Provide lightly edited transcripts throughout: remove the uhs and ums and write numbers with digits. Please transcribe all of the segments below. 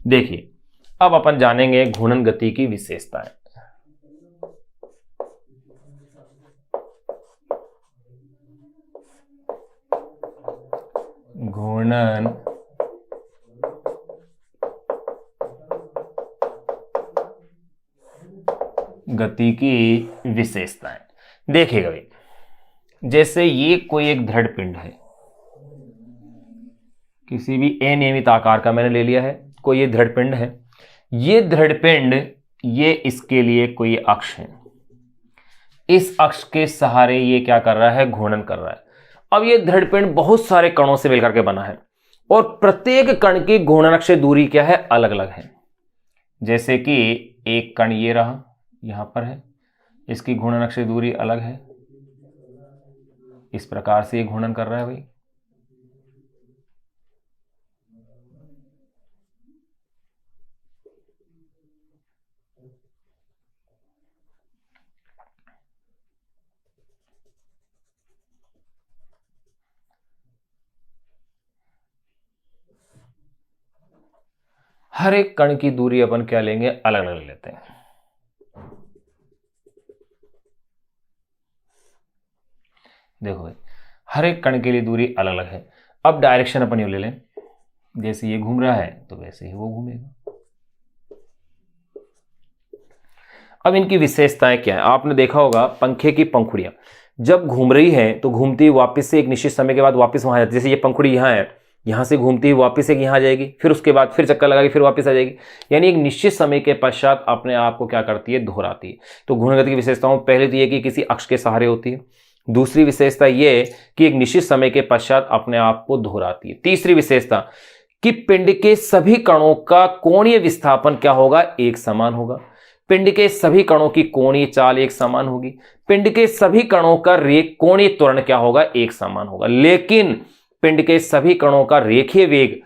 देखिए अब अपन जानेंगे घूर्णन गति की विशेषताएं। घूर्णन गति की विशेषताएं देखिएगा भाई, जैसे ये कोई एक दृढ़ पिंड है, किसी भी अनियमित आकार का मैंने ले लिया है, कोई ये दृढ़ पिंड है, ये दृढ़ पिंड ये इसके लिए कोई अक्ष है, इस अक्ष के सहारे ये क्या कर रहा है, घूर्णन कर रहा है। अब ये दृढ़ पिंड बहुत सारे कणों से मिलकर के बना है और प्रत्येक कण की घूर्णन अक्ष दूरी क्या है, अलग अलग है। जैसे कि एक कण ये रहा, यहां पर है, इसकी घूर्णन अक्ष दूरी अलग है, इस प्रकार से ये घूर्णन कर रहा है भाई। हर एक कण की दूरी अपन क्या लेंगे, अलग अलग लेते हैं। देखो भाई, हर एक कण के लिए दूरी अलग अलग है। अब डायरेक्शन अपन ये ले लें, जैसे ये घूम रहा है तो वैसे ही वो घूमेगा। अब इनकी विशेषताएं क्या है, आपने देखा होगा पंखे की पंखुड़ियां जब घूम रही है तो घूमती हुई वापस से एक निश्चित समय के बाद वापस वहां जाती है। जैसे ये पंखुड़ी यहां है, यहां से घूमती हुई वापस एक यहां जाएगी, फिर उसके बाद फिर चक्कर लगाएगी, फिर वापस आ जाएगी, यानी एक निश्चित समय के पश्चात अपने आप को क्या करती है, दोहराती है। तो घूर्णन गति की विशेषताओं पहले तो ये कि किसी अक्ष के सहारे होती है, दूसरी विशेषता ये कि एक निश्चित समय के पश्चात अपने आप को दोहराती है, तीसरी विशेषता कि पिंड के सभी कणों का कोणीय विस्थापन क्या होगा, एक समान होगा, पिंड के सभी कणों की कोणीय चाल एक समान होगी, पिंड के सभी कणों का कोणीय त्वरण क्या होगा, एक समान होगा, लेकिन पिंड के सभी कणों का रेखीय वेग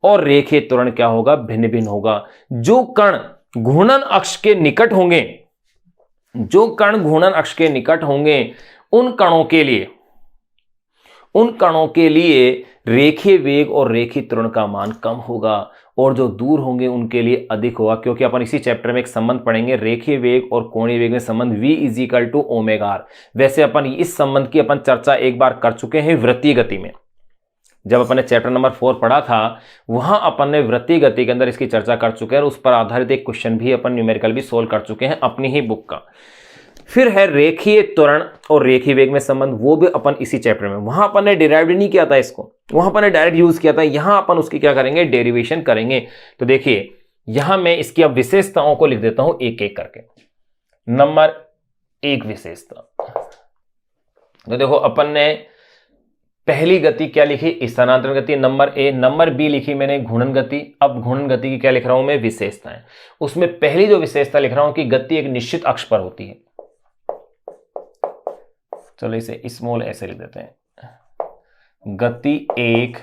और रेखीय त्वरण क्या होगा, भिन्न भिन्न होगा। जो कण घूर्णन अक्ष के निकट होंगे, जो कण घूर्णन अक्ष के निकट होंगे उन कणों के लिए रेखीय वेग और रेखीय त्वरण का मान कम होगा और जो दूर होंगे उनके लिए अधिक होगा, क्योंकि अपन इसी चैप्टर में एक संबंध पढ़ेंगे, रेखीय वेग और कोणीय वेग में संबंध V = ω/r। वैसे अपन इस संबंध की अपन चर्चा एक बार कर चुके हैं वृत्तीय गति में, जब अपन ने चैप्टर नंबर 4 पढ़ा था वहां अपन ने वृत्तीय गति के अंदर इसकी चर्चा कर चुके हैं और उस पर आधारित एक क्वेश्चन भी अपन न्यूमेरिकल भी सोल्व कर चुके हैं अपनी ही बुक का। फिर है रेखीय त्वरण और रेखीय वेग में संबंध, वो भी अपन इसी चैप्टर में, वहां अपन ने डिराइव नहीं किया था इसको, वहां अपन ने डायरेक्ट यूज किया था, यहां अपन उसकी क्या करेंगे, डेरिवेशन करेंगे। तो देखिए यहां मैं इसकी अब विशेषताओं को लिख देता हूं एक एक करके। नंबर 1 विशेषता, तो देखो अपन ने पहली गति क्या लिखी, स्थानांतरण गति, नंबर A। नंबर B लिखी मैंने घूर्णन गति। अब घूर्णन गति की क्या लिख रहा हूं मैं, विशेषताएं। उसमें पहली जो विशेषता लिख रहा हूं कि गति एक निश्चित अक्ष पर होती है, चलो इसे स्मॉल ऐसे लिख देते हैं, गति एक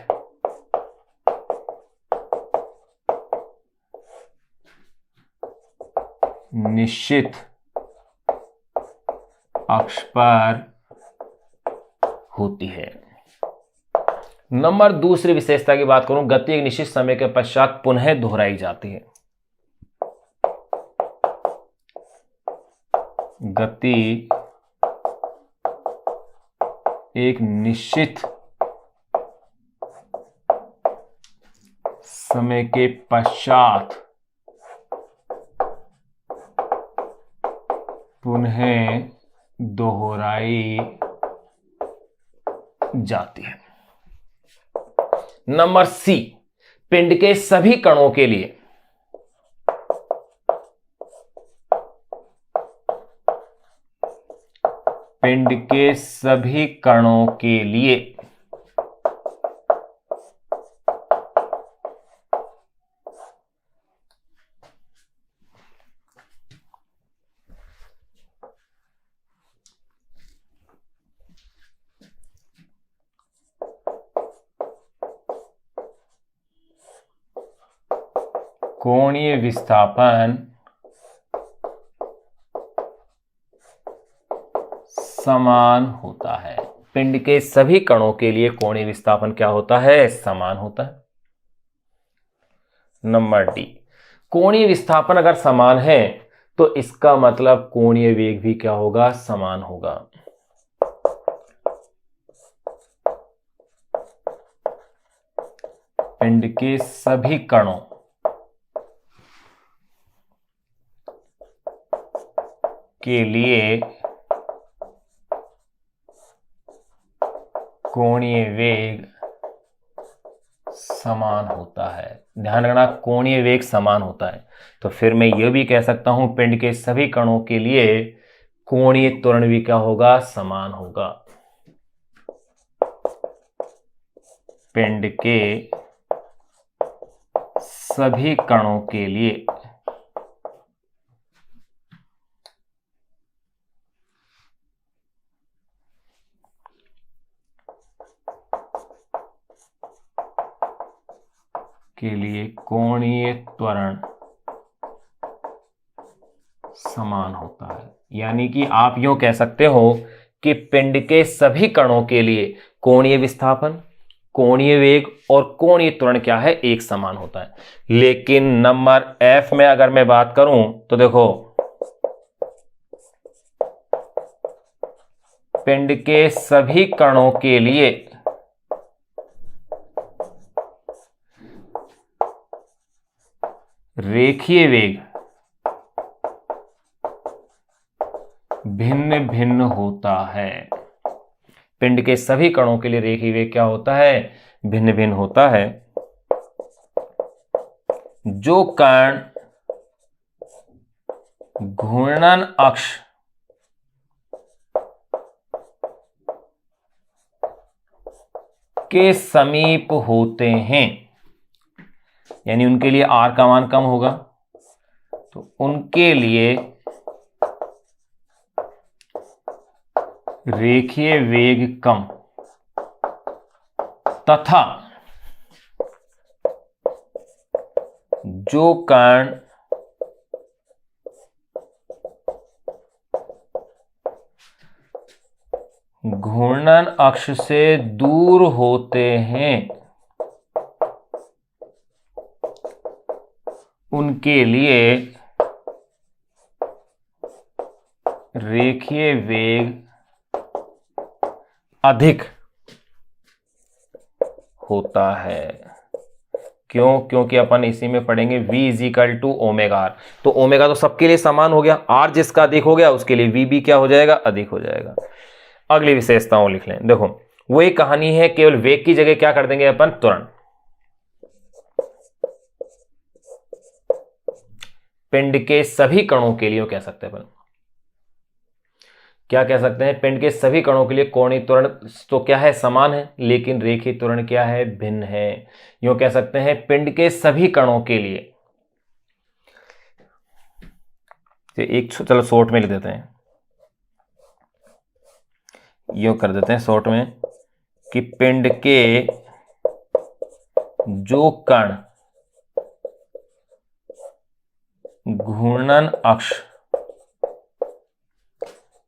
निश्चित अक्ष पर होती है। नंबर दूसरी विशेषता की बात करूं, गति एक निश्चित समय के पश्चात पुनः दोहराई जाती है। गति एक निश्चित समय के पश्चात पुनः दोहराई जाती है। नंबर C, पिंड के सभी कणों के लिए पिंड के सभी कणों के लिए कोणीय विस्थापन समान होता है। पिंड के सभी कणों के लिए कोणीय विस्थापन क्या होता है, समान होता है। नंबर D, कोणीय विस्थापन अगर समान है तो इसका मतलब कोणीय वेग भी क्या होगा, समान होगा। पिंड के सभी कणों के लिए कोणीय वेग समान होता है। ध्यान रखना, कोणीय वेग समान होता है। तो फिर मैं यह भी कह सकता हूं पिंड के सभी कणों के लिए कोणीय त्वरण भी क्या होगा, समान होगा। पिंड के सभी कणों के लिए कोणीय त्वरण समान होता है। यानी कि आप यूं कह सकते हो कि पिंड के सभी कणों के लिए कोणीय विस्थापन, कोणीय वेग और कोणीय त्वरण क्या है, एक समान होता है। लेकिन नंबर एफ में अगर मैं बात करूं तो देखो, पिंड के सभी कणों के लिए रेखीय वेग भिन्न भिन्न होता है। पिंड के सभी कणों के लिए रेखीय वेग क्या होता है, भिन्न भिन्न होता है। जो कण घूर्णन अक्ष के समीप होते हैं, यानी उनके लिए R का मान कम होगा, तो उनके लिए रेखीय वेग कम तथा जो कण घूर्णन अक्ष से दूर होते हैं उनके लिए रेखीय वेग अधिक होता है। क्यों? क्योंकि अपन इसी में पढ़ेंगे v = ओमेगा r। तो ओमेगा तो सबके लिए समान हो गया, r जिसका अधिक हो गया उसके लिए v भी क्या हो जाएगा, अधिक हो जाएगा। अगली विशेषताओं लिख लें। देखो, वो एक कहानी है, केवल वेग की जगह क्या कर देंगे अपन, त्वरण। पिंड के सभी कणों के लिए कह सकते हैं अपन, क्या कह सकते हैं, पिंड के सभी कणों के लिए कोणीय त्वरण तो क्या है, समान है, लेकिन रेखीय त्वरण क्या है, भिन्न है। यूं कह सकते हैं पिंड के सभी कणों के लिए, एक चलो शॉर्ट में लिख देते हैं, यूं कर देते हैं शॉर्ट में कि पिंड के जो कण घूर्णन अक्ष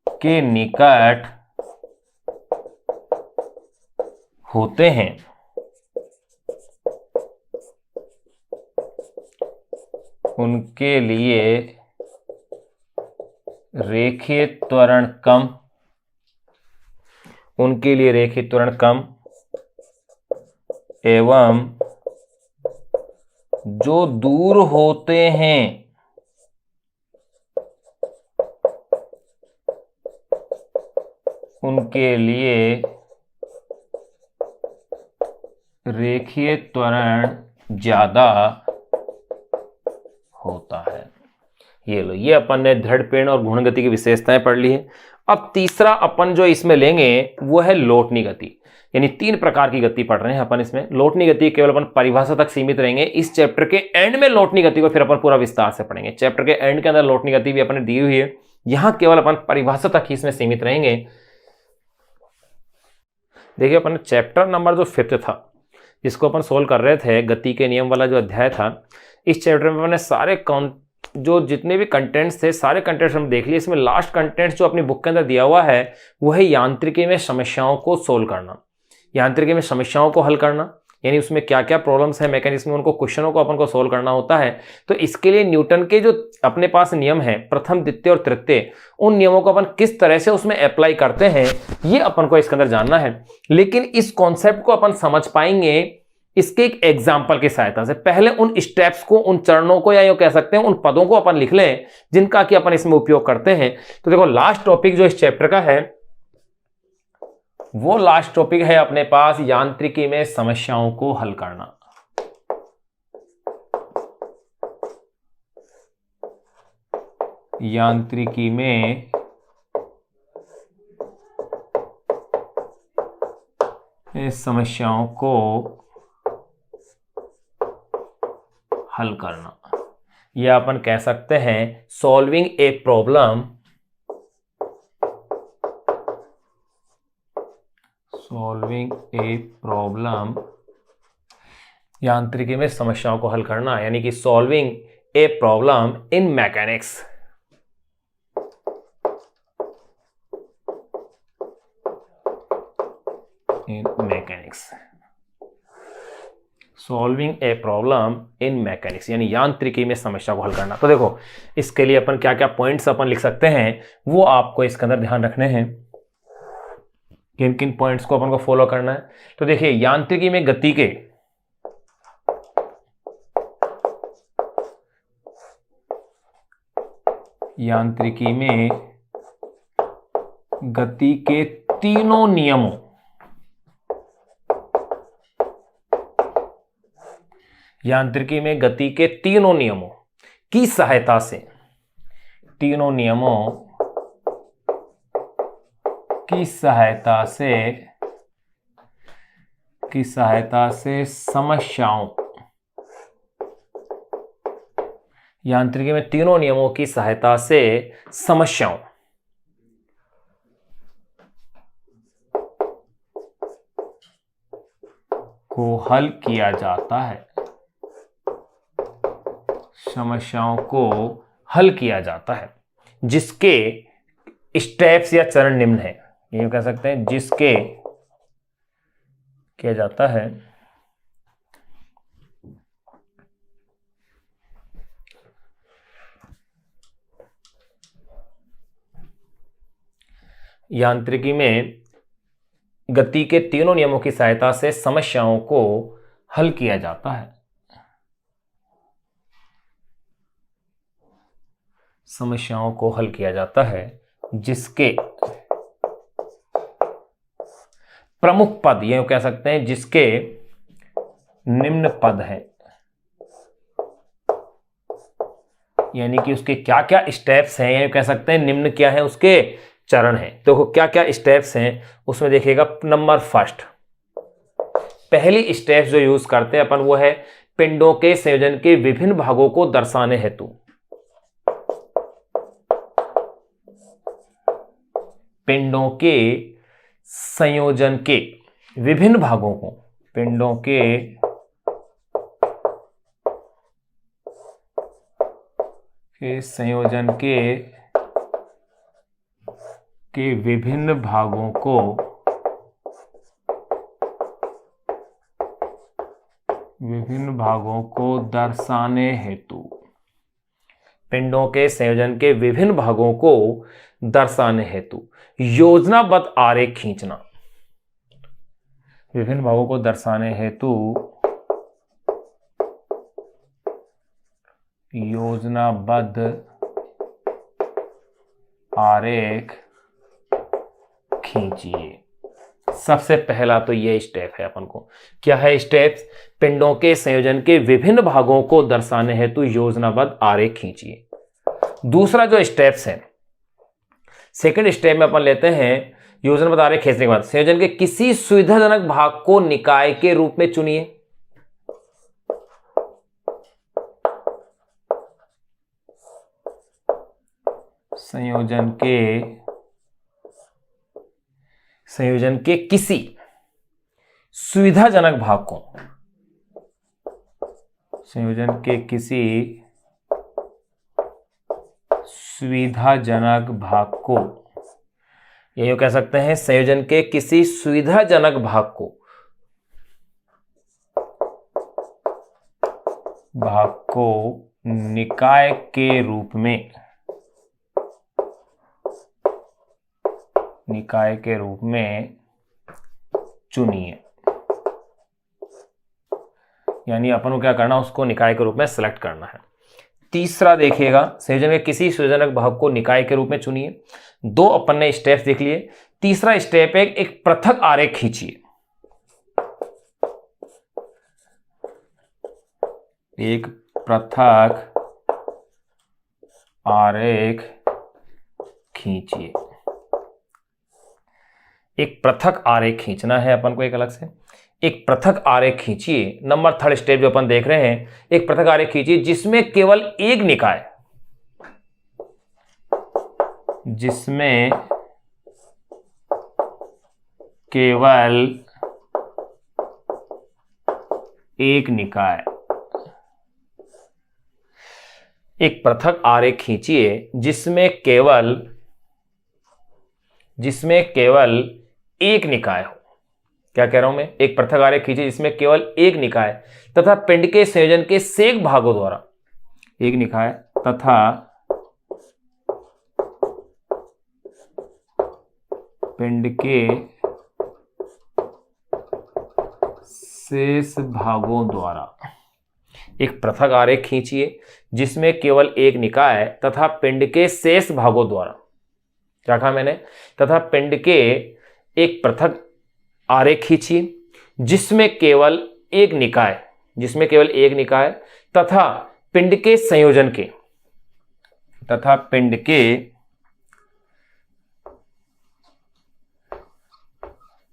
के निकट होते हैं उनके लिए रेखीय त्वरण कम, उनके लिए रेखीय त्वरण कम एवं जो दूर होते हैं उनके लिए रेखीय त्वरण ज्यादा होता है। ये लो, ये अपन ने दृढ़ पीड़न और घूर्ण गति की विशेषताएं पढ़ ली है। अब तीसरा अपन जो इसमें लेंगे वो है लोटनी गति, यानी 3 प्रकार की गति पढ़ रहे हैं अपन इसमें। लोटनी गति केवल अपन परिभाषा तक सीमित रहेंगे। इस चैप्टर के एंड में लोटनी गति को फिर अपन पूरा विस्तार से पढ़ेंगे। चैप्टर के एंड के अंदर लोटनी गति भी अपन ने दी हुई है, यहां केवल अपन परिभाषा तक ही इसमें सीमित रहेंगे। देखिए, अपन चैप्टर नंबर जो 5 था जिसको अपन सोल्व कर रहे थे, गति के नियम वाला जो अध्याय था, इस चैप्टर में मैंने सारे जो जितने भी कंटेंट्स थे सारे कंटेंट्स हम देख लिए। इसमें लास्ट कंटेंट्स जो अपनी बुक के अंदर दिया हुआ है वो है यांत्रिकी में समस्याओं को सोल्व करना, यांत्रिकी में समस्याओं को हल करना, यानी उसमें क्या क्या प्रॉब्लम्स है मैकेनिज्म में, उनको क्वेश्चनों को अपन को सोल्व करना होता है। तो इसके लिए न्यूटन के जो अपने पास नियम है प्रथम द्वितीय और तृतीय, उन नियमों को अपन किस तरह से उसमें अप्लाई करते हैं ये अपन को इसके अंदर जानना है। लेकिन इस कॉन्सेप्ट को अपन समझ पाएंगे इसके एक एग्जाम्पल की सहायता से। पहले उन स्टेप्स को, उन चरणों को, या यूं कह सकते हैं उन पदों को अपन लिख लें जिनका कि अपन इसमें उपयोग करते हैं। तो देखो लास्ट टॉपिक जो इस चैप्टर का है वो लास्ट टॉपिक है अपने पास यांत्रिकी में समस्याओं को हल करना। यांत्रिकी में समस्याओं को हल करना, या अपन कह सकते हैं solving a problem, solving a problem, यांत्रिकी में समस्याओं को हल करना, यानी कि solving a problem in mechanics. In mechanics, solving a problem in mechanics, यानी यांत्रिकी में समस्या को हल करना। तो देखो इसके लिए अपन क्या क्या पॉइंट्स अपन लिख सकते हैं वो आपको इसके अंदर ध्यान रखने हैं, किन किन पॉइंट्स को अपन को फॉलो करना है। तो देखिए यांत्रिकी में गति के यांत्रिकी में गति के तीनों नियमों, यांत्रिकी में गति के तीनों नियमों की सहायता से, तीनों नियमों की सहायता से समस्याओं, यांत्रिकी में तीनों नियमों की सहायता से समस्याओं को हल किया जाता है, समस्याओं को हल किया जाता है, जिसके स्टेप्स या चरण निम्न है। ये कह सकते हैं जिसके किया जाता है यांत्रिकी में गति के तीनों नियमों की सहायता से समस्याओं को हल किया जाता है, समस्याओं को हल किया जाता है, जिसके प्रमुख पद, ये कह सकते हैं जिसके निम्न पद हैं, यानी कि उसके क्या क्या स्टेप्स हैं, ये कह सकते हैं निम्न क्या है उसके चरण हैं। देखो क्या क्या स्टेप्स हैं उसमें देखिएगा। नंबर फर्स्ट, पहली स्टेप्स जो यूज करते हैं अपन वो है पिंडों के संयोजन के विभिन्न भागों को दर्शाने हेतु, पिंडों के संयोजन के विभिन्न भागों को, पिंडों के संयोजन के विभिन्न भागों को दर्शाने हेतु, पिंडों के संयोजन के विभिन्न भागों को दर्शाने हेतु योजनाबद्ध आरेख खींचना, विभिन्न भागों को दर्शाने हेतु योजनाबद्ध आरेख खींचिए। सबसे पहला तो ये स्टेप है अपन को, क्या है स्टेप्स? पिंडों के संयोजन के विभिन्न भागों को दर्शाने हेतु योजनाबद्ध आरेख खींचिए। दूसरा जो स्टेप्स है, सेकंड स्टेप में अपन लेते हैं योजनाबद्ध आरेख खींचने के बाद संयोजन के किसी सुविधाजनक भाग को निकाय के रूप में चुनिए। संयोजन के किसी सुविधाजनक भाग को, संयोजन के किसी सुविधाजनक भाग को, यही कह सकते हैं संयोजन के किसी सुविधाजनक भाग को भाग को निकाय के रूप में चुनिए। यानी अपन को क्या करना, उसको निकाय के रूप में सेलेक्ट करना है। तीसरा देखिएगा, संयोजन के किसी संयोजनक भाग को निकाय के रूप में चुनिए। दो अपन ने स्टेप्स देख लिए। तीसरा स्टेप है एक पृथक आरेख खींचिए। एक पृथक आरेख खींचिए। एक पृथक आरेख खींचना है अपन को एक अलग से। एक पृथक आरेख खींचिए। नंबर थर्ड स्टेप जो अपन देख रहे हैं, एक पृथक आरेख खींचिए जिसमें केवल एक निकाय, जिसमें केवल एक निकाय। एक पृथक आरेख खींचिए जिसमें केवल एक निकाय हो। क्या कह रहा हूं मैं? एक पृथक आरेख खींचिए जिसमें केवल एक निकाय तथा पिंड के संयोजन के शेष भागों द्वारा, एक निकाय तथा पिंड के शेष भागों द्वारा। एक पृथक आरेख खींचिए जिसमें केवल एक निकाय तथा पिंड के शेष भागों द्वारा, क्या कहा मैंने? तथा पिंड के एक पृथक आरेख खींचिए जिसमें केवल एक निकाय, तथा पिंड के संयोजन के,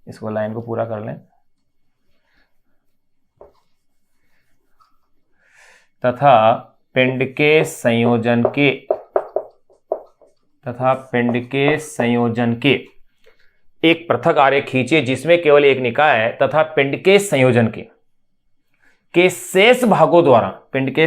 इसको लाइन को पूरा कर लें, तथा पिंड के संयोजन के एक पृथक आरेख खींचिए जिसमें केवल एक निकाय तथा पिंड के संयोजन के शेष भागों द्वारा, पिंड के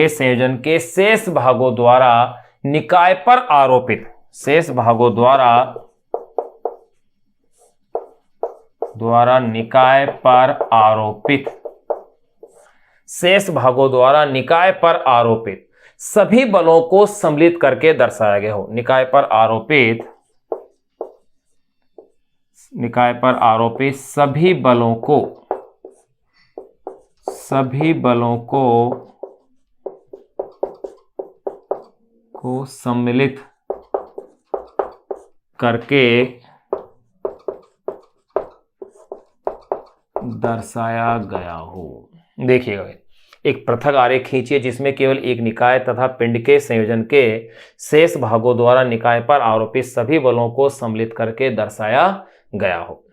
संयोजन के शेष भागों द्वारा निकाय पर आरोपित, शेष भागों द्वारा निकाय पर आरोपित सभी बलों को सम्मिलित करके दर्शाया गया हो। निकाय पर आरोपित सभी बलों को सम्मिलित करके दर्शाया गया हो। देखिएगा, एक पृथक आरेख खींचिए जिसमें केवल एक निकाय तथा पिंड के संयोजन के शेष भागों द्वारा निकाय पर आरोपित सभी बलों को सम्मिलित करके दर्शाया गया हो।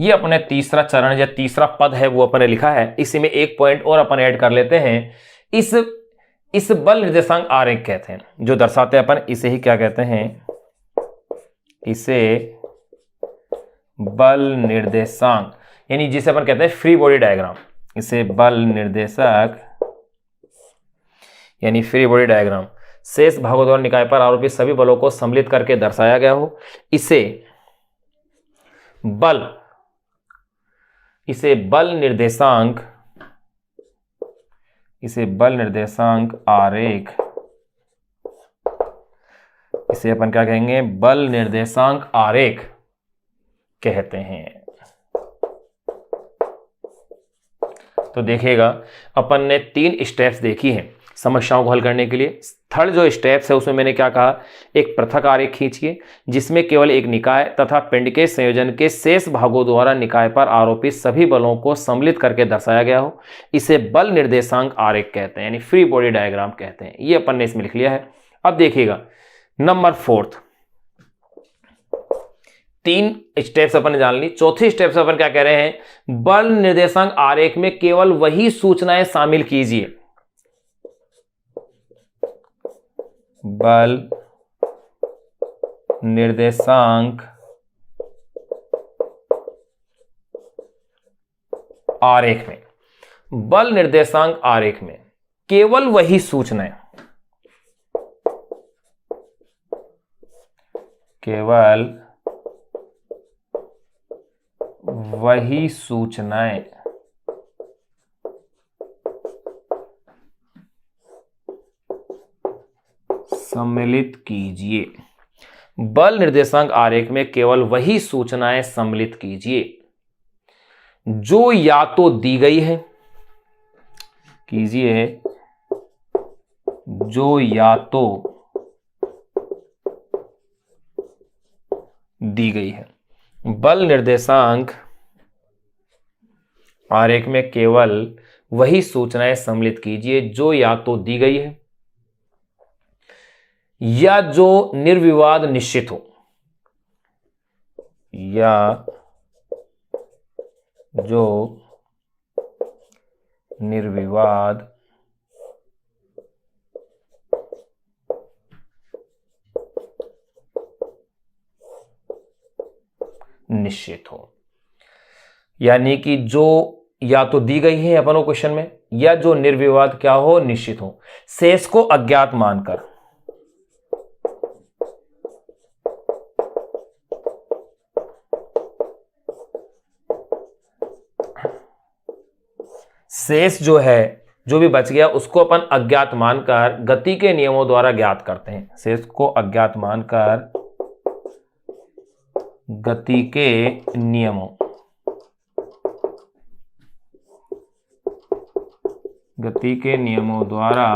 ये अपने तीसरा चरण या तीसरा पद है वो अपने लिखा है। इसी में एक पॉइंट और अपन ऐड कर लेते हैं। इस बल निर्देशांक आरेख कहते हैं जो दर्शाते हैं अपन, इसे ही क्या कहते हैं? इसे बल निर्देशांक, यानी जिसे अपन कहते हैं फ्री बॉडी डायग्राम। इसे बल निर्देशक यानी फ्री बॉडी डायग्राम शेष भागों द्वारा निकाय पर आरोपित सभी बलों को सम्मिलित करके दर्शाया गया हो। इसे बल निर्देशांक आरेख, इसे अपन क्या कहेंगे? बल निर्देशांक आरेख कहते हैं। तो देखिएगा, अपन ने 3 स्टेप्स देखी हैं समस्याओं को हल करने के लिए। थर्ड जो स्टेप्स है उसमें मैंने क्या कहा? एक पृथक आरेख खींचिए जिसमें केवल एक निकाय तथा पिंड के संयोजन के शेष भागों द्वारा निकाय पर आरोपित सभी बलों को सम्मिलित करके दर्शाया गया हो। इसे बल निर्देशांक आरेख कहते हैं, यानी फ्री बॉडी डायग्राम कहते हैं। ये अपन ने इसमें लिख लिया है। अब देखिएगा नंबर 4, 3 स्टेप्स अपन ने जान ली। चौथी स्टेप से अपन क्या कह रहे हैं? बल निर्देशांक आरेख में केवल वही सूचनाएं शामिल कीजिए, बल निर्देशांक आरेख में, बल निर्देशांक आरेख में केवल वही सूचनाएं, केवल वही सूचनाएं सम्मिलित कीजिए। बल निर्देशांक आरेख में केवल वही सूचनाएं सम्मिलित कीजिए जो या तो दी गई है, कीजिए जो या तो दी गई है। बल निर्देशांक आरेख में केवल वही सूचनाएं सम्मिलित कीजिए जो या तो दी गई है या जो निर्विवाद निश्चित हो, या जो निर्विवाद निश्चित हो। यानी कि जो या तो दी गई है अपन क्वेश्चन में, या जो निर्विवाद क्या हो, निश्चित हो। शेष को अज्ञात मानकर शेष जो है, जो भी बच गया उसको अपन अज्ञात मानकर गति के नियमों द्वारा ज्ञात करते हैं। शेष को अज्ञात मानकर गति के नियमों द्वारा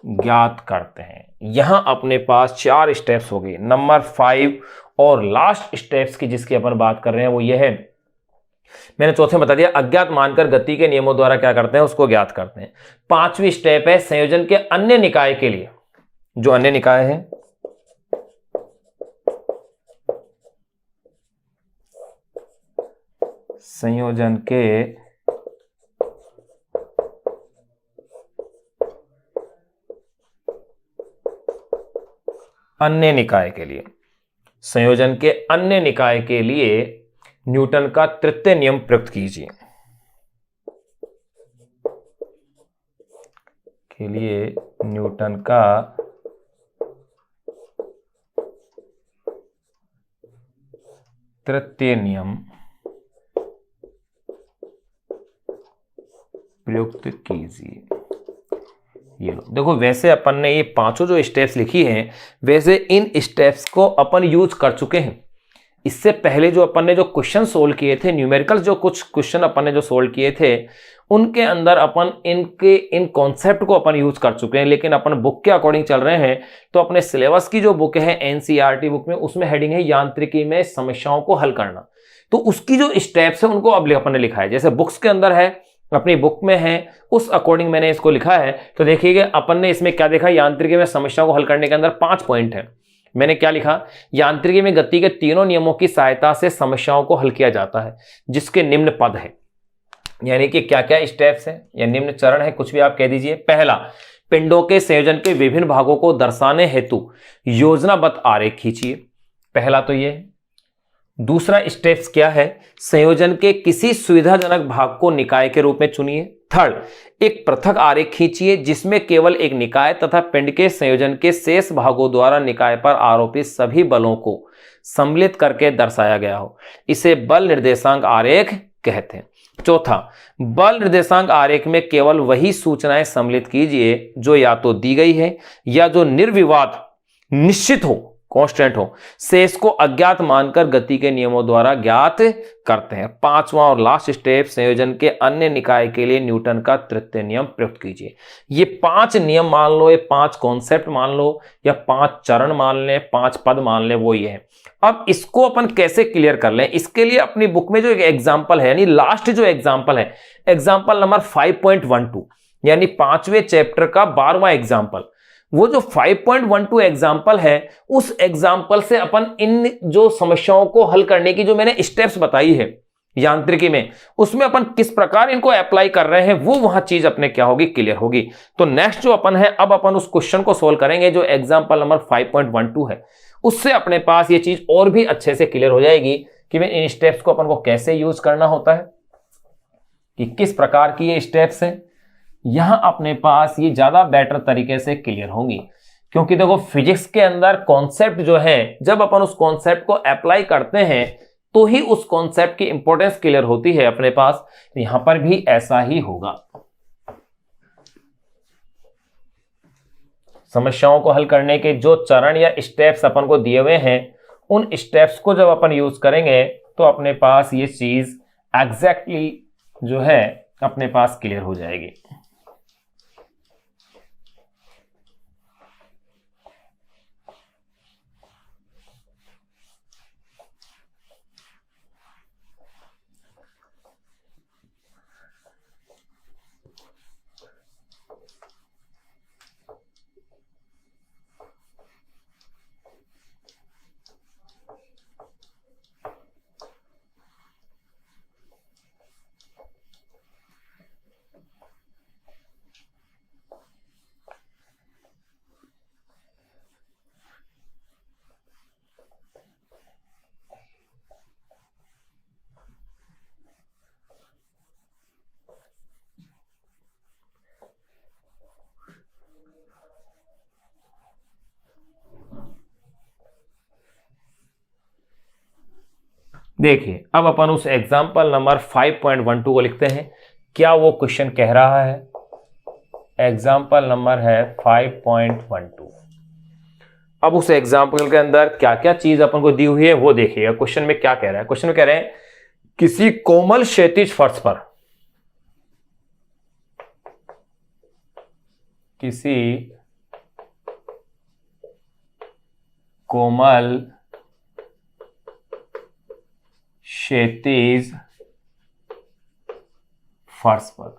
ज्ञात करते हैं। यहां अपने पास 4 स्टेप्स हो गए। नंबर 5 और लास्ट स्टेप्स की जिसकी अपन बात कर रहे हैं वो ये है, मैंने चौथे में बता दिया, अज्ञात मानकर गति के नियमों द्वारा क्या करते हैं, उसको ज्ञात करते हैं। 5वीं स्टेप है संयोजन के अन्य निकाय के लिए, जो अन्य निकाय है संयोजन के अन्य निकाय के लिए, संयोजन के अन्य निकाय के लिए न्यूटन का तृतीय नियम प्रयुक्त कीजिए। के लिए न्यूटन का तृतीय नियम प्रयुक्त कीजिए। ये लो, देखो वैसे अपन ने ये 5 जो स्टेप्स लिखी हैं, वैसे इन स्टेप्स को अपन यूज कर चुके हैं। इससे पहले जो अपन ने जो क्वेश्चन सोल्व किए थे, न्यूमेरिकल जो कुछ क्वेश्चन अपन ने जो सोल्व किए थे, उनके अंदर अपन इन कॉन्सेप्ट को अपन यूज कर चुके हैं। लेकिन अपन बुक के अकॉर्डिंग चल रहे हैं, तो अपने सिलेबस की जो बुक है एनसीईआरटी बुक में, उसमें हेडिंग है यांत्रिकी में समस्याओं को हल करना। तो उसकी जो स्टेप्स है उनको अब अपन ने लिखा है, जैसे बुक्स के अंदर है, अपनी बुक में है, उस अकॉर्डिंग मैंने इसको लिखा है। तो देखिएगा अपन ने इसमें क्या देखा, यांत्रिकी में समस्या को हल करने के अंदर 5 पॉइंट है। मैंने क्या लिखा, यांत्रिकी में गति के तीनों नियमों की सहायता से समस्याओं को हल किया जाता है, जिसके निम्न पद है। यानी कि क्या क्या स्टेप्स हैं या निम्न चरण है, कुछ भी आप कह दीजिए। पहला, पिंडों के संयोजन के विभिन्न भागों को दर्शाने हेतु योजनाबद्ध आरेख खींचिए। पहला तो ये। दूसरा स्टेप्स क्या है, संयोजन के किसी सुविधाजनक भाग को निकाय के रूप में चुनिए। थर्ड, एक पृथक आरेख खींचिए जिसमें केवल एक निकाय तथा पिंड के संयोजन के शेष भागों द्वारा निकाय पर आरोपित सभी बलों को सम्मिलित करके दर्शाया गया हो। इसे बल निर्देशांक आरेख कहते हैं। चौथा, बल निर्देशांक आरेख में केवल वही सूचनाएं सम्मिलित कीजिए जो या तो दी गई है या जो निर्विवाद निश्चित हो, कांस्टेंट हो। शेष को अज्ञात मानकर गति के नियमों द्वारा ज्ञात करते हैं। 5वां और लास्ट स्टेप, संयोजन के अन्य निकाय के लिए न्यूटन का तृतीय नियम प्रयुक्त कीजिए। ये 5 नियम मान लो, ये 5 कॉन्सेप्ट मान लो, या 5 चरण मान लें, 5 पद मान लें, वो ये है। अब इसको अपन कैसे क्लियर कर लें, इसके लिए अपनी बुक में जो एक एग्जाम्पल है, यानी लास्ट जो एग्जाम्पल है, एग्जाम्पल नंबर 5.12, यानी 5वें चैप्टर का 12वां एग्जाम्पल, वो जो 5.12 एग्जाम्पल है, उस एग्जाम्पल से अपन इन जो समस्याओं को हल करने की जो मैंने स्टेप्स बताई है यांत्रिकी में, उसमें अपन किस प्रकार इनको अप्लाई कर रहे हैं, वो वहां चीज अपने क्या होगी, क्लियर होगी। तो नेक्स्ट जो अपन है, अब अपन उस क्वेश्चन को सोल्व करेंगे जो एग्जाम्पल नंबर 5.12 है। उससे अपने पास ये चीज और भी अच्छे से क्लियर हो जाएगी कि मैं इन स्टेप्स को अपन को कैसे यूज करना होता है, कि किस प्रकार की ये स्टेप्स हैं। यहां अपने पास ये ज्यादा बेटर तरीके से क्लियर होंगी, क्योंकि देखो फिजिक्स के अंदर कॉन्सेप्ट जो है, जब अपन उस कॉन्सेप्ट को अप्लाई करते हैं तो ही उस कॉन्सेप्ट की इंपॉर्टेंस क्लियर होती है अपने पास। यहां पर भी ऐसा ही होगा। समस्याओं को हल करने के जो चरण या स्टेप्स अपन को दिए हुए हैं, उन स्टेप्स को जब अपन यूज करेंगे तो अपने पास ये चीज एग्जैक्टली जो है अपने पास क्लियर हो जाएगी। देखिए अब अपन उस एग्जाम्पल नंबर 5.12 को लिखते हैं। क्या वो क्वेश्चन कह रहा है? एग्जाम्पल नंबर है 5.12। अब उस एग्जाम्पल के अंदर क्या क्या चीज अपन को दी हुई है वो देखिएगा। क्वेश्चन में क्या कह रहा है? क्वेश्चन में कह रहे हैं किसी कोमल क्षैतिज फर्श पर, किसी कोमल क्षैतिज फर्श पर,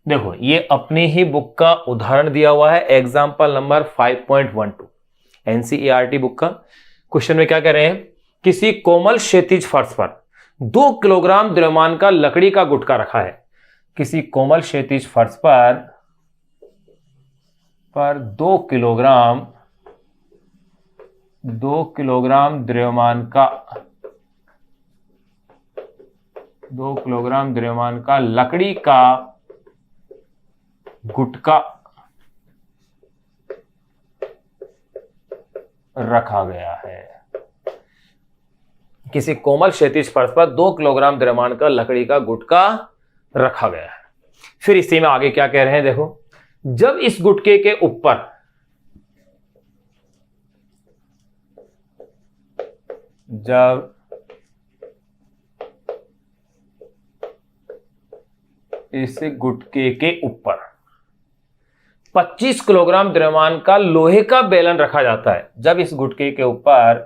देखो ये अपनी ही बुक का उदाहरण दिया हुआ है, एग्जाम्पल नंबर 5.12 एनसीईआरटी बुक का। क्वेश्चन में क्या कह रहे हैं? किसी कोमल क्षैतिज फर्श पर 2 किलोग्राम द्रव्यमान का लकड़ी का गुटका रखा है। किसी कोमल क्षैतिज फर्श पर 2 किलोग्राम द्रव्यमान का लकड़ी का गुटका रखा गया है। किसी कोमल क्षैतिज फर्श पर 2 किलोग्राम द्रव्यमान का लकड़ी का गुटका रखा गया है। फिर इसी में आगे क्या कह रहे हैं? देखो, जब इस गुटके के ऊपर इस गुटके के ऊपर 25 किलोग्राम द्रव्यमान का लोहे का बेलन रखा जाता है। जब इस गुटके के ऊपर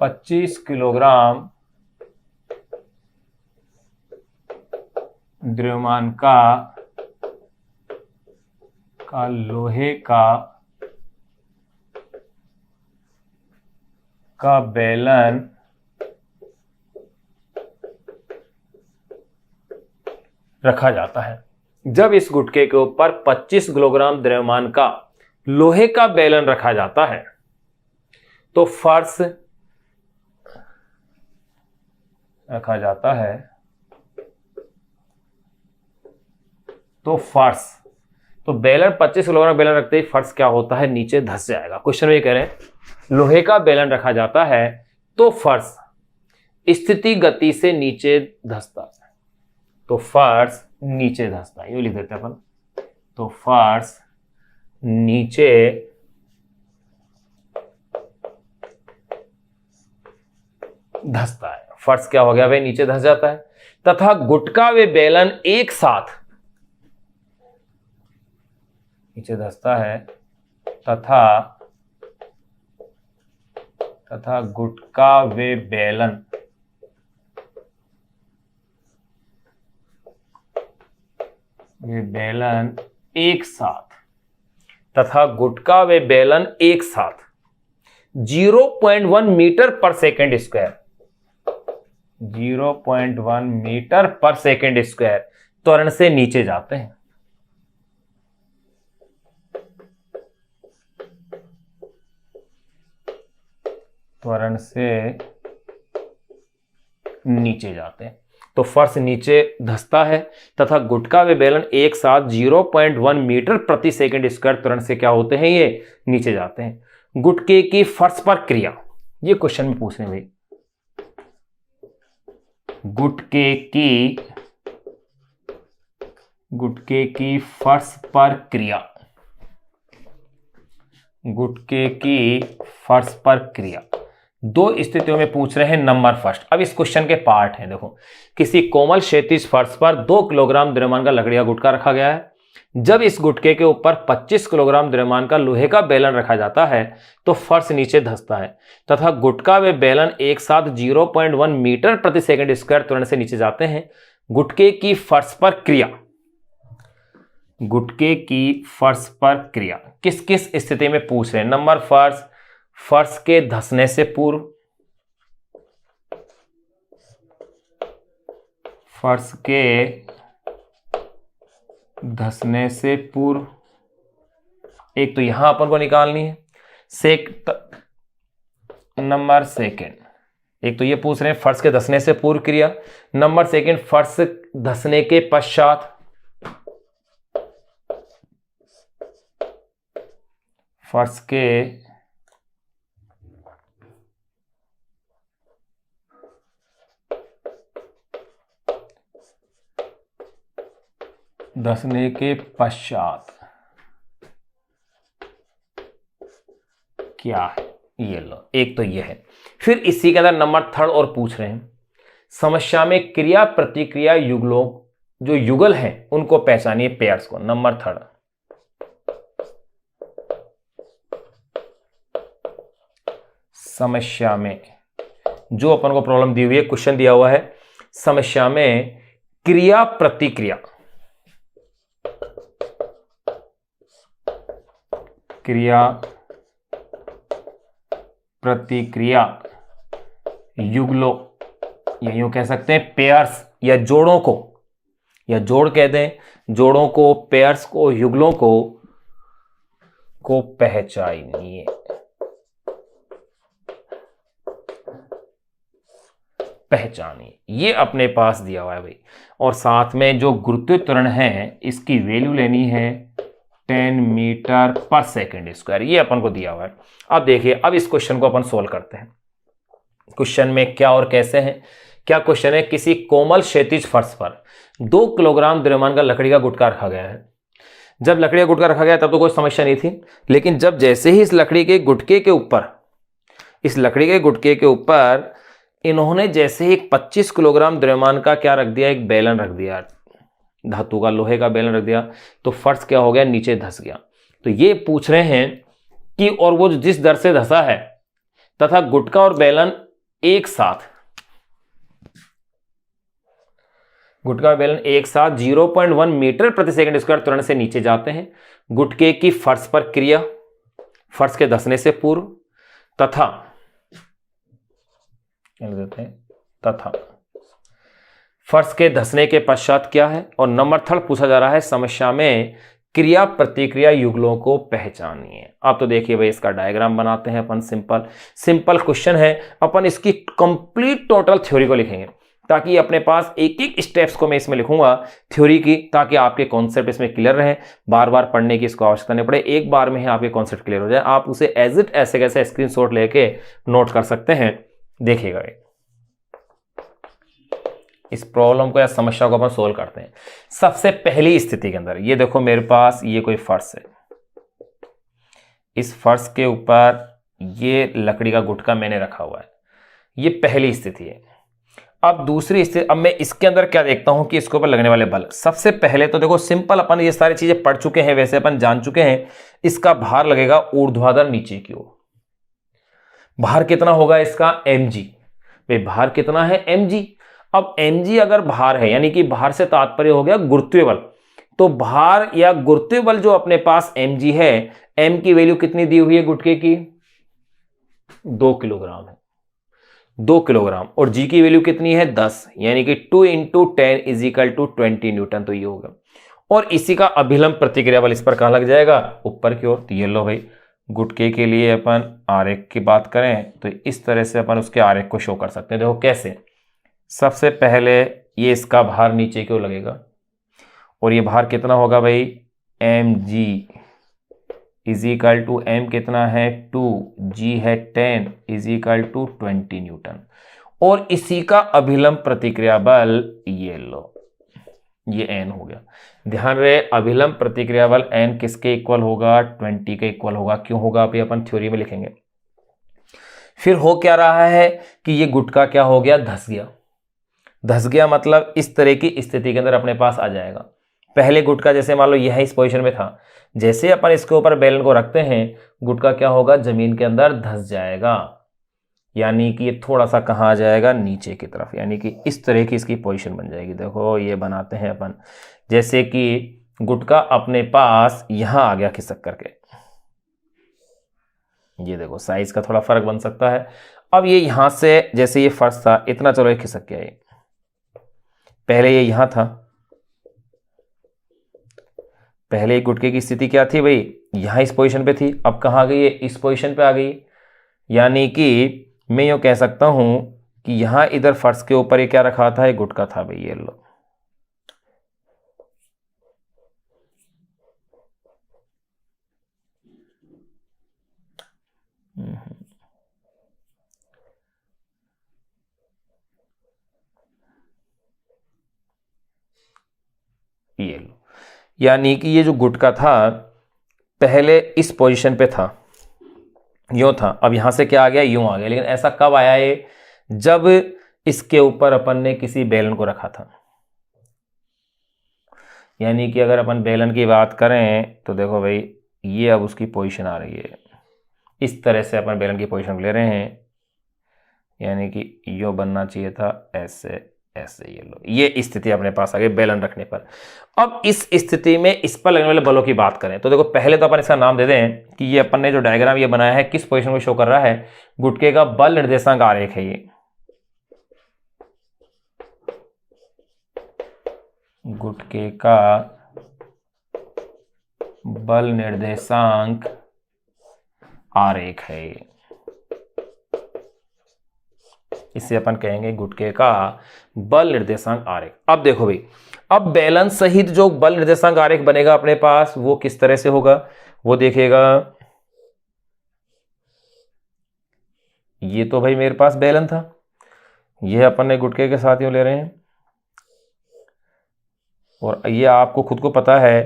25 किलोग्राम द्रव्यमान का लोहे का बेलन रखा जाता है। जब इस गुटके के ऊपर 25 किलोग्राम द्रव्यमान का लोहे का बेलन रखा जाता है तो फर्श रखा जाता है तो बेलन 25 किलोग्राम बेलन रखते ही फर्श क्या होता है? नीचे धंस जाएगा। क्वेश्चन में ये कह रहे हैं लोहे का बेलन रखा जाता है तो फर्श स्थिति गति से नीचे धंसता है। तो फर्श नीचे धंसता है, ये लिख देते हैं अपन। तो फर्श नीचे धंसता है। फर्श क्या हो गया भाई? नीचे धंस जाता है। तथा गुटका व बेलन एक साथ नीचे धंसता है तथा गुटका व बेलन एक साथ 0.1 मीटर पर सेकेंड स्क्वायर 0.1 मीटर पर सेकेंड स्क्वायर त्वरण से नीचे जाते हैं। त्वरण से नीचे जाते हैं तो फर्श नीचे धंसता है तथा गुटका व बेलन एक साथ 0.1 मीटर प्रति सेकंड स्क्वायर त्वरण से क्या होते हैं? ये नीचे जाते हैं। गुटके की फर्श पर क्रिया, ये क्वेश्चन में पूछ रहे हैं भाई। गुटके की फर्श पर क्रिया, गुटके की फर्श पर क्रिया। दो स्थितियों में पूछ रहे हैं नंबर फर्स्ट। अब इस क्वेश्चन के पार्ट हैं, देखो। किसी कोमल क्षैतिज फर्श पर 2 किलोग्राम द्रव्यमान का लकड़ी का गुटका रखा गया है। जब इस गुटके के ऊपर 25 किलोग्राम द्रव्यमान का लोहे का बेलन रखा जाता है तो फर्श नीचे धंसता है तथा गुटका व बेलन एक साथ 0.1 मीटर प्रति सेकंड स्क्वायर त्वरण से नीचे जाते हैं। गुटके की फर्श पर क्रिया, गुटके की फर्श पर क्रिया किस किस स्थिति में पूछ रहे हैं। नंबर फर्स्ट, फर्श के धंसने से पूर्व, फर्श के धंसने से पूर्व, एक तो यहां अपन को निकालनी है। नंबर सेकंड, एक तो ये पूछ रहे हैं फर्श के धंसने से पूर्व क्रिया। नंबर सेकंड, फर्श धंसने के पश्चात, फर्श के धंसने के पश्चात क्या है, ये लो। एक तो ये है। फिर इसी के अंदर नंबर थर्ड और पूछ रहे हैं, समस्या में क्रिया प्रतिक्रिया युगलों, जो युगल हैं उनको पहचानिए, पेयर्स को। नंबर थर्ड, समस्या में जो अपन को प्रॉब्लम दी हुई है, क्वेश्चन दिया हुआ है, समस्या में क्रिया प्रतिक्रिया, क्रिया प्रतिक्रिया युगलों, या यूं कह सकते हैं पेयर्स या जोड़ों को, या जोड़ कह दें, जोड़ों को, पेयर्स को, युगलों को पहचानिए। पहचानिए, ये अपने पास दिया हुआ है भाई। और साथ में जो गुरुत्वीय त्वरण है इसकी वैल्यू लेनी है 10 मीटर पर सेकेंड स्क्वायर, ये अपन को दिया हुआ है। अब देखिए, अब इस क्वेश्चन को अपन सोल्व करते हैं। क्वेश्चन में क्या और कैसे है, क्या क्वेश्चन है, किसी कोमल क्षैतिज फर्श पर 2 किलोग्राम द्रव्यमान का लकड़ी का गुटका रखा गया है। जब लकड़ी का गुटका रखा गया तब तो कोई समस्या नहीं थी, लेकिन जब जैसे ही इस लकड़ी के गुटके के ऊपर, इस लकड़ी के गुटके के ऊपर इन्होंने जैसे ही 25 किलोग्राम द्रव्यमान का क्या रख दिया, एक बेलन रख दिया, धातु का, लोहे का बेलन रख दिया, तो फर्श क्या हो गया, नीचे धंस गया। तो ये पूछ रहे हैं कि और वो जिस दर से धंसा है तथा गुटका और बेलन एक साथ, गुटका और बेलन एक साथ 0.1 मीटर प्रति सेकंड स्क्वायर त्वरण से नीचे जाते हैं। गुटके की फर्श पर क्रिया, फर्श के धंसने से पूर्व तथा फर्श के धंसने के पश्चात क्या है। और नंबर थर्ड पूछा जा रहा है, समस्या में क्रिया प्रतिक्रिया युगलों को पहचानिए। अब तो देखिए भाई, इसका डायग्राम बनाते हैं अपन। सिंपल क्वेश्चन है, अपन इसकी कंप्लीट टोटल थ्योरी को लिखेंगे, ताकि अपने पास एक एक स्टेप्स को मैं इसमें लिखूंगा थ्योरी की, ताकि आपके कॉन्सेप्ट इसमें क्लियर रहे, बार बार पढ़ने की इसको आवश्यकता नहीं पड़े, एक बार में ही आपके कॉन्सेप्ट क्लियर हो जाए। आप उसे एज इट ऐसे कैसे स्क्रीनशॉट लेके नोट कर सकते हैं। देखिएगा, इस प्रॉब्लम को या समस्या को अपन सोल्व करते हैं। सबसे पहली स्थिति के अंदर ये देखो, मेरे पास ये कोई फर्श है, इस फर्श के ऊपर ये लकड़ी का गुटका मैंने रखा हुआ है, ये पहली स्थिति है। अब दूसरी स्थिति, अब मैं इसके अंदर क्या देखता हूं कि इसके ऊपर लगने वाले बल। सबसे पहले तो देखो सिंपल, अपन ये सारी चीजें पढ़ चुके हैं, वैसे अपन जान चुके हैं, इसका भार लगेगा ऊर्ध्वाधर नीचे की ओर। भार कितना होगा इसका, mg। भाई भार कितना है, mg। अब mg अगर भार है, यानी कि भार से तात्पर्य हो गया गुरुत्वीय बल, तो भार या गुरुत्वीय बल जो अपने पास mg है, m की वैल्यू कितनी दी हुई है गुटके की, 2 किलोग्राम है, 2 किलोग्राम। और g की वैल्यू कितनी है, 10, यानी कि 2 × 10 = 20 न्यूटन, तो ये होगा। और इसी का अभिलंब प्रतिक्रिया बल इस पर कहां लग जाएगा, ऊपर की ओर। तो ये लो भाई, गुटके के लिए अपन आरेख की बात करें तो इस तरह से अपन उसके आरेख को शो कर सकते हैं। देखो कैसे, सबसे पहले ये इसका भार नीचे की ओर लगेगा, और ये भार कितना होगा भाई, mg = m कितना है, 2, g है 10 = 20 न्यूटन। और इसी का अभिलंब प्रतिक्रिया बल ये लो, ये n हो गया। ध्यान रहे अभिलंब प्रतिक्रिया बल n किसके इक्वल होगा, 20 के इक्वल होगा। क्यों होगा अभी अपन थ्योरी में लिखेंगे। फिर हो क्या रहा है कि ये गुटका क्या हो गया, धस गया। धस गया मतलब इस तरह की स्थिति के अंदर अपने पास आ जाएगा। पहले गुटका जैसे मान लो यह इस पोजीशन में था, जैसे अपन इसके ऊपर बेलन को रखते हैं गुटका क्या होगा, जमीन के अंदर धस जाएगा, यानी कि ये थोड़ा सा कहाँ आ जाएगा, नीचे की तरफ, यानी कि इस तरह की इसकी पोजीशन बन जाएगी। देखो ये बनाते हैं अपन, जैसे कि गुटका अपने पास यहां आ गया खिसक करके, ये देखो साइज का थोड़ा फर्क बन सकता है। अब ये यहां से जैसे ये फर्श था इतना, चलो ये खिसक गया, ये पहले ये यहां था, पहले गुटके की स्थिति क्या थी भाई, यहां इस पोजीशन पे थी, अब कहां आ गई है, इस पोजीशन पे आ गई। यानी कि मैं यूं कह सकता हूं कि यहां इधर फर्श के ऊपर ये क्या रखा था, ये गुटका था भाई, ये लो। ये लो, यानी कि ये जो गुटका था पहले इस पोजीशन पे था, यूं था, अब यहां से क्या आ गया, यूं आ गया। लेकिन ऐसा कब आया ये, जब इसके ऊपर अपन ने किसी बेलन को रखा था। यानी कि अगर अपन बेलन की बात करें तो देखो भाई ये अब उसकी पोजीशन आ रही है, इस तरह से अपन बेलन की पोजीशन ले रहे हैं, यानी कि यो बनना चाहिए था ऐसे ऐसे, ये लो, ये स्थिति अपने पास आ गई बेलन रखने पर। अब इस स्थिति में इस पर लगने वाले बलों की बात करें तो देखो पहले तो अपन इसका नाम दे दें कि ये अपन ने जो डायग्राम ये बनाया है किस पोजीशन को शो कर रहा है, गुटके का बल निर्देशांक आरेख है ये। गुटके का बल निर्देशांक आरेख है ये, इसे अपन कहेंगे गुटके का बल निर्देशांक आरेख। अब देखो भाई, अब बेलन सहित जो बल निर्देशांक आरेख बनेगा अपने पास वो किस तरह से होगा, वो देखेगा। ये तो भाई मेरे पास बेलन था, ये अपन ने गुटके के साथ यूं ले रहे हैं, और ये आपको खुद को पता है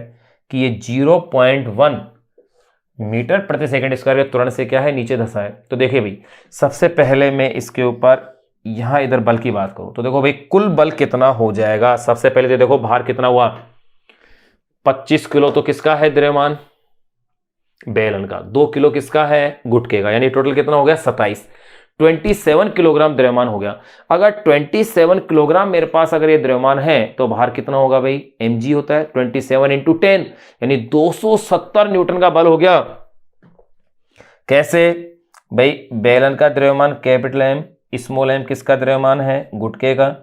कि ये 0.1 मीटर प्रति सेकंड स्क्वायर के त्वरण से क्या है, नीचे धसा है। तो देखिए भाई सबसे पहले मैं इसके ऊपर यहां इधर बल की बात करूं तो देखो भाई कुल बल कितना हो जाएगा। सबसे पहले तो देखो भार कितना हुआ, 25 किलो तो किसका है द्रव्यमान, बेलन का, 2 किलो किसका है, गुटके का, यानी टोटल कितना हो गया 27 किलोग्राम द्रव्यमान हो गया। अगर 27 किलोग्राम मेरे पास अगर ये द्रव्यमान है तो भार कितना होगा भाई, mg होता है, 27 × 10 यानी 270 न्यूटन का बल हो गया। कैसे भाई, बेलन का द्रव्यमान कैपिटल एम, स्मॉल एम किसका द्रव्यमान है, गुटके का,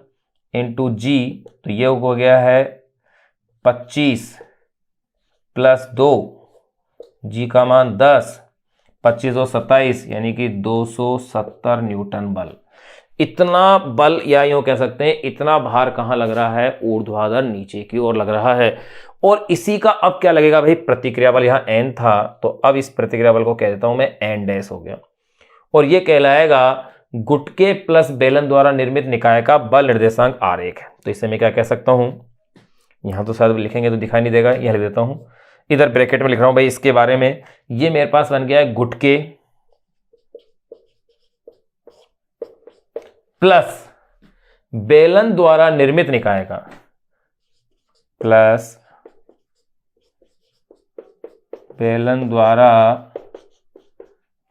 इंटू जी, तो ये हो गया है 25 + 2, जी का मान 10, 25 और 27 यानी कि 270 न्यूटन बल। इतना बल या यूं कह सकते हैं इतना भार कहां लग रहा है, ऊर्ध्वाधर नीचे की ओर लग रहा है। और इसी का अब क्या लगेगा भाई, प्रतिक्रिया बल, यहां n था तो अब इस प्रतिक्रिया बल को कह देता हूं मैं n डैश हो गया, और यह कहलाएगा गुटके प्लस बेलन द्वारा निर्मित निकाय का बल निर्देशांक आरेख। तो इससे मैं क्या कह सकता हूं, यहां तो शायद लिखेंगे तो दिखाई नहीं देगा, यह लिख देता हूं, इधर ब्रैकेट में लिख रहा हूं भाई इसके बारे में। ये मेरे पास बन गया है गुटके प्लस बेलन द्वारा निर्मित निकाय का, प्लस बेलन द्वारा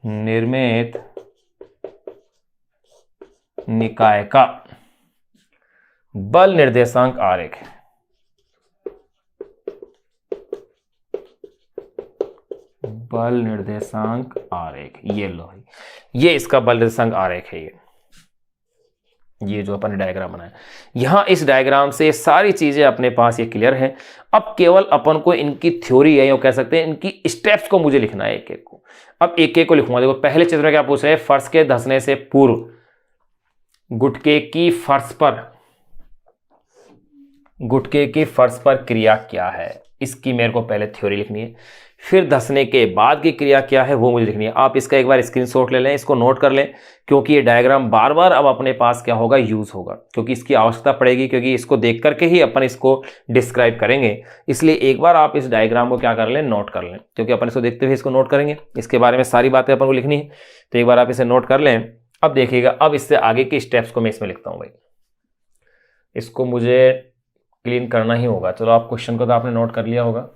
निर्मित निकाय का बल निर्देशांक आरेख। बल निर्देशांक आरेख ये लो, ये इसका बल निर्देशांक आरेख है। ये जो अपन ने डायग्राम बनाया, यहां इस डायग्राम से सारी चीजें अपने पास ये क्लियर है। अब केवल अपन को इनकी थ्योरी है, कह सकते हैं इनकी स्टेप्स को मुझे लिखना है एक एक को। अब एक एक को लिखूंगा। देखो पहले चित्र में क्या पूछ रहे हैं, फर्श के धंसने से पूर्व गुटके की फर्श पर क्रिया क्या है, इसकी मेरे को पहले थ्योरी लिखनी है। फिर धंसने के बाद की क्रिया क्या है वो मुझे लिखनी है। आप इसका एक बार स्क्रीनशॉट ले लें, इसको नोट कर लें, क्योंकि ये डायग्राम बार बार अब अपने पास क्या होगा, यूज होगा, क्योंकि इसकी आवश्यकता पड़ेगी, क्योंकि इसको देख करके ही अपन इसको डिस्क्राइब करेंगे। इसलिए एक बार आप इस डायग्राम को क्या कर लें, नोट कर लें, क्योंकि अपन इसको देखते हुए इसको नोट करेंगे, इसके बारे में सारी बातें अपन को लिखनी है। तो एक बार आप इसे नोट कर लें। अब देखिएगा, अब इससे आगे के स्टेप्स को मैं इसमें लिखता हूं भाई, इसको मुझे क्लीन करना ही होगा। चलो, आप क्वेश्चन को तो आपने नोट कर लिया होगा,